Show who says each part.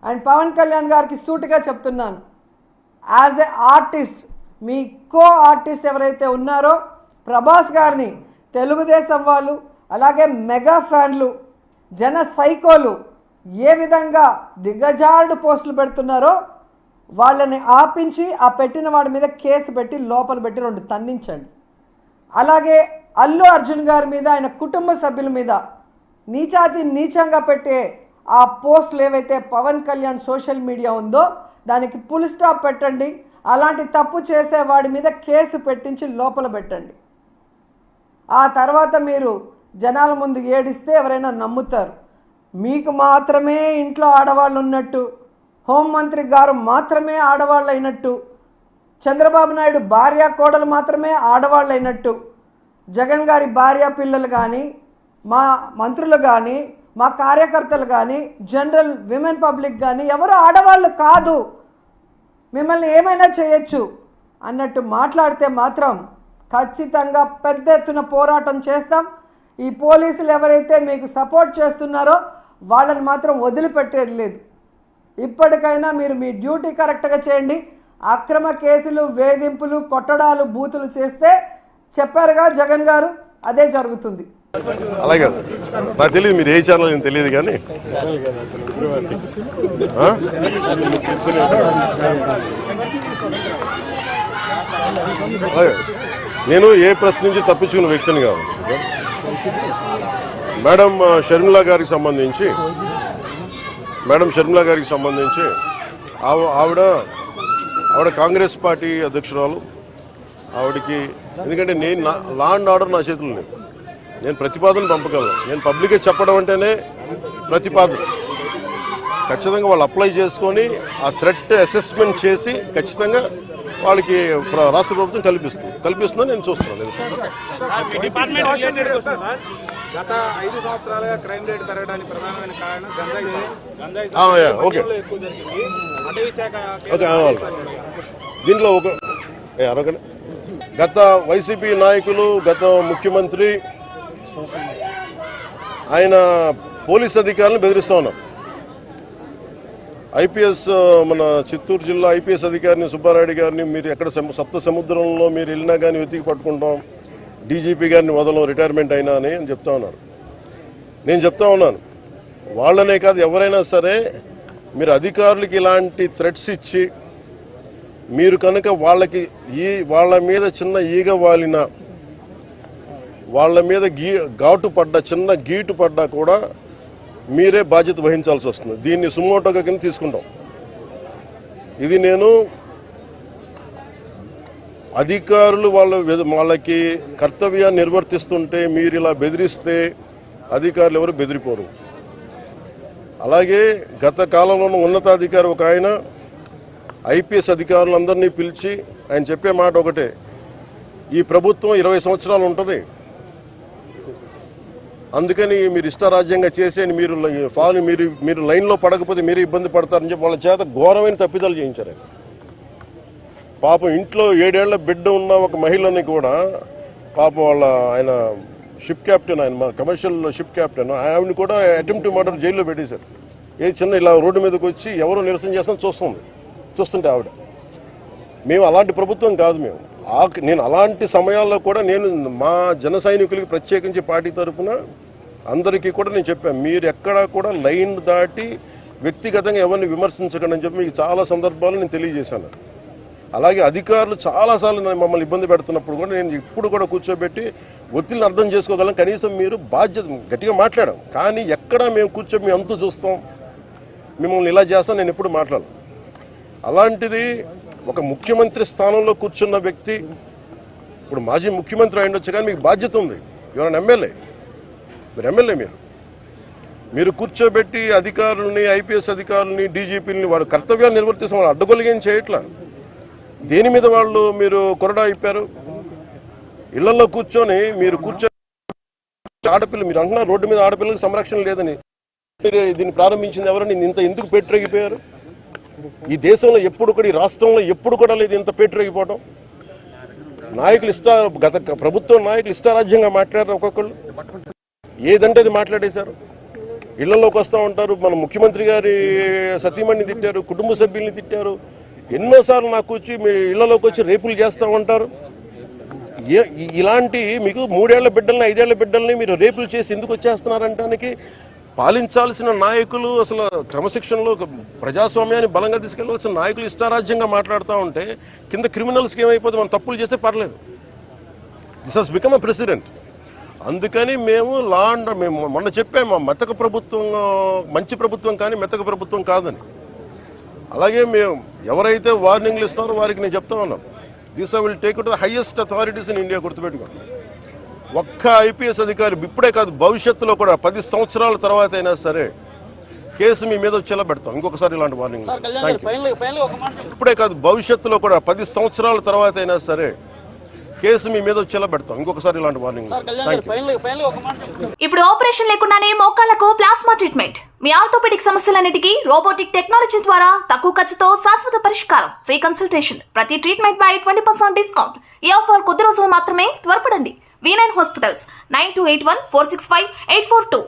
Speaker 1: And Pawan Kalyan గారికి సూటిగా చెప్తున్నాను, as a artist me co artist ఎవరైతే ఉన్నారో ప్రభాస్ గారిని తెలుగుదేశం వాళ్ళు అలాగే మెగా ఫ్యాన్లు జన సైకోలు ఏ విధంగా దిగజారుడు పోస్టులు పెడుతున్నారో వాళ్ళని ఆపించి ఆ పెట్టిన వాడి మీద కేసు పెట్టి లోపల పెట్టి 2 తన్నించండి. అలాగే అల్లు అర్జున్ గారి మీద ఆయన కుటుంబ సభ్యుల మీద నీచంగా పెట్టే ఆ పోస్టులు ఏవైతే పవన్ కళ్యాణ్ సోషల్ మీడియా ఉందో దానికి ఫుల్ స్టాప్ పెట్టండి. అలాంటి తప్పు చేసే వాడి మీద కేసు పెట్టించి లోపల పెట్టండి. ఆ తర్వాత మీరు జనాల ముందు ఏడిస్తే ఎవరైనా నమ్ముతారు. మీకు మాత్రమే ఇంట్లో ఆడవాళ్ళు ఉన్నట్టు, హోంమంత్రి గారు మాత్రమే ఆడవాళ్ళు అయినట్టు, చంద్రబాబు నాయుడు భార్య కోడలు మాత్రమే ఆడవాళ్ళు అయినట్టు, జగన్ గారి భార్య పిల్లలు కానీ, మా మంత్రులు కానీ, మా కార్యకర్తలు కానీ, జనరల్ విమెన్ పబ్లిక్ కానీ ఎవరు ఆడవాళ్ళు కాదు, మిమ్మల్ని ఏమైనా చేయొచ్చు అన్నట్టు మాట్లాడితే మాత్రం ఖచ్చితంగా పెద్ద ఎత్తున పోరాటం చేస్తాం. ఈ పోలీసులు ఎవరైతే మీకు సపోర్ట్ చేస్తున్నారో వాళ్ళని మాత్రం వదిలిపెట్టేది లేదు. ఇప్పటికైనా మీరు మీ డ్యూటీ కరెక్ట్గా చేయండి. అక్రమ కేసులు, వేధింపులు, కొట్టడాలు, బూతులు చేస్తే చెప్పారుగా జగన్ గారు, అదే జరుగుతుంది.
Speaker 2: అలాగే నాకు తెలియదు, మీరు ఏ ఛానల్ నేను తెలియదు కానీ నేను ఏ ప్రశ్న నుంచి తప్పించుకున్న వ్యక్తిని కాదు. మేడం షర్మిలా గారికి సంబంధించి ఆవిడ కాంగ్రెస్ పార్టీ అధ్యక్షురాలు. ఆవిడకి ఎందుకంటే నేను లా అండ్ ఆర్డర్ నా చేతుల్లో లేదు, నేను ప్రతిపాదన పంపగలను. నేను పబ్లిక్గా చెప్పడం అంటేనే ప్రతిపాదన. ఖచ్చితంగా వాళ్ళు అప్లై చేసుకొని ఆ థ్రెట్ అసెస్మెంట్ చేసి ఖచ్చితంగా వాళ్ళకి రాష్ట్ర ప్రభుత్వం కల్పిస్తుందని నేను చూస్తున్నాను. ఓకే దీంట్లో గత వైసీపీ నాయకులు, గత ముఖ్యమంత్రి ఆయన పోలీస్ అధికారులను బెదిరిస్తూ ఉన్నారు. ఐపీఎస్ మన చిత్తూరు జిల్లా ఐపీఎస్ అధికారిని సుబ్బారెడ్డి గారిని మీరు ఎక్కడ సప్త సముద్రంలో మీరు వెళ్ళినా కానీ వెతికి పట్టుకుంటాం, డీజీపీ గారిని వదలం రిటైర్మెంట్ అయినా అని చెప్తా ఉన్నారు. నేను చెప్తా ఉన్నాను, వాళ్ళనే కాదు ఎవరైనా సరే మీరు అధికారులకి ఇలాంటి థ్రెట్స్ ఇచ్చి మీరు కనుక వాళ్ళ మీద చిన్న ఈగ వాలిన, వాళ్ళ మీద చిన్న గీటు పడ్డా కూడా మీరే బాధ్యత వహించాల్సి వస్తుంది. దీన్ని సుమోటోగా కింద తీసుకుంటాం. ఇది నేను అధికారులు వాళ్ళకి కర్తవ్యాన్ని నిర్వర్తిస్తుంటే మీరు ఇలా బెదిరిస్తే అధికారులు ఎవరు బెదిరిపోరు. అలాగే గత కాలంలో ఉన్నతాధికారి ఒక ఆయన ఐపీఎస్ అధికారులందరినీ పిలిచి ఆయన చెప్పే మాట ఒకటే, ఈ ప్రభుత్వం 20 సంవత్సరాలు ఉంటుంది, అందుకని మీరు ఇష్టారాజ్యంగా చేసేని మీరు లైన్లో పడకపోతే మీరే ఇబ్బంది పడతారని చెప్పి వాళ్ళ చేత ఘోరమైన తప్పిదాలు చేయించారు. పాపం ఇంట్లో 7 ఏళ్ల బిడ్డ ఉన్న ఒక మహిళని కూడా పాపం ఆయన షిప్ క్యాప్టెన్, ఆయన మా కమర్షియల్ షిప్ క్యాప్టెన్, ఆవిడని కూడా అటెంప్ట్ మర్డర్ జైల్లో పెట్టేశారు. చిన్న ఇలా రోడ్డు మీదకి వచ్చి ఎవరో నిరసన చేస్తాను చూస్తుంటే ఆవిడ. మేము అలాంటి ప్రభుత్వం కాదు. నేను అలాంటి సమయాల్లో కూడా నేను మా జన సైనికులకి ప్రత్యేకించి పార్టీ తరఫున అందరికీ కూడా నేను చెప్పాను, మీరు ఎక్కడా కూడా లైన్ దాటి వ్యక్తిగతంగా ఎవరిని విమర్శించకండి అని చెప్పి మీకు చాలా సందర్భాలు నేను తెలియజేశాను. అలాగే అధికారులు చాలాసార్లు మమ్మల్ని ఇబ్బంది పెడుతున్నప్పుడు కూడా నేను ఇప్పుడు కూడా కూర్చోబెట్టి ఒత్తిడిని అర్థం చేసుకోగలం, కనీసం మీరు బాధ్యత గట్టిగా మాట్లాడాం, కానీ ఎక్కడా మేము కూర్చొని మేము అంతు చూస్తాం, మిమ్మల్ని ఇలా చేస్తాం నేను ఎప్పుడు మాట్లాడను. అలాంటిది ఒక ముఖ్యమంత్రి స్థానంలో కూర్చున్న వ్యక్తి, ఇప్పుడు మాజీ ముఖ్యమంత్రి అయ్యుండొచ్చు కానీ మీకు బాధ్యత ఉంది. ఎవరైనా ఎమ్మెల్యే, మీరు ఎమ్మెల్యే, మీరు కూర్చోబెట్టి అధికారులని, ఐపీఎస్ అధికారులని, డీజీపీలని వాళ్ళ కర్తవ్యాన్ని నిర్వర్తిస్తాం, వాళ్ళు అడ్డగొలిగేం చేయట్లా. దేని మీద మీరు కొరడా అయిపోయారు? ఇళ్లలో కూర్చొని ఆడపిల్ల మీరు అంటున్నారు రోడ్డు మీద ఆడపిల్లలకు సంరక్షణ లేదని. మీరు దీన్ని ప్రారంభించింది ఎవరని ఇంత ఎందుకు పెట్టిపోయారు? ఈ దేశంలో ఎప్పుడు కూడా, ఈ రాష్ట్రంలో ఎప్పుడు కూడా లేదు ఇంత పేటరేగిపోవడం. నాయకులు గత ప్రభుత్వం నాయకులు ఇష్టారాజ్యంగా మాట్లాడారు, ఒక్కొక్కళ్ళు ఏదంటే అది మాట్లాడేశారు. ఇళ్లలోకి వస్తూ ఉంటారు. మన ముఖ్యమంత్రి గారి సతీమణిని తిట్టారు, కుటుంబ సభ్యుల్ని తిట్టారు. ఎన్నోసార్లు నాకు వచ్చి మీ ఇళ్లలోకి వచ్చి రేపులు చేస్తూ ఉంటారు. ఇలాంటి మీకు 3 ఏళ్ల బిడ్డల్ని 5 ఏళ్ల బిడ్డల్ని మీరు రేపులు చేసి ఎందుకు వచ్చేస్తున్నారంటానికి పాలించాల్సిన నాయకులు అసలు క్రమశిక్షణలో ప్రజాస్వామ్యాన్ని బలంగా తీసుకెళ్లాల్సిన నాయకులు ఇష్టారాజ్యంగా మాట్లాడుతూ ఉంటే కింద క్రిమినల్స్కి ఏమైపోతే మనం తప్పులు చేస్తే పర్లేదు. This has become a president. అందుకని మేము మేము మొన్న చెప్పాము, మెతక ప్రభుత్వం మంచి ప్రభుత్వం కానీ మెతక ప్రభుత్వం కాదని. అలాగే మేము ఎవరైతే వార్నింగ్లు ఇస్తున్నారో వారికి నేను చెప్తా ఉన్నాను, this I will take to the highest authorities in India. గుర్తుపెట్టుకోండి, ఒక్క ఐపీఎస్ అధికారి ఇప్పుడే కాదు భవిష్యత్తులో కూడా 10 సంవత్సరాల తర్వాత అయినా సరే కేసు మీ మీద వచ్చేలా పెడతాం. ఇంకొకసారి ఇలాంటి వార్నింగ్ ఇప్పుడే కాదు భవిష్యత్తులో కూడా 10 సంవత్సరాల తర్వాత అయినా సరే కేసు మీ మీద వచ్చేలా పెడతాం. ఇంకొకసారి ఇలాంటి వార్నింగ్.
Speaker 3: ఇప్పుడు ఆపరేషన్ లేకుండానే మోకాళ్లకు ప్లాస్మా ట్రీట్మెంట్. మీ ఆర్థోపెడిక్ సమస్యలన్నిటికీ రోబోటిక్ టెక్నాలజీ ద్వారా తక్కువ ఖర్చుతో శాశ్వత పరిష్కారం. Free consultation. ప్రతి ట్రీట్మెంట్ పై 20% డిస్కౌంట్. ఈ ఆఫర్ కొద్ది రోజులు మాత్రమే. త్వరపడండి. V9 hospitals 9281465842.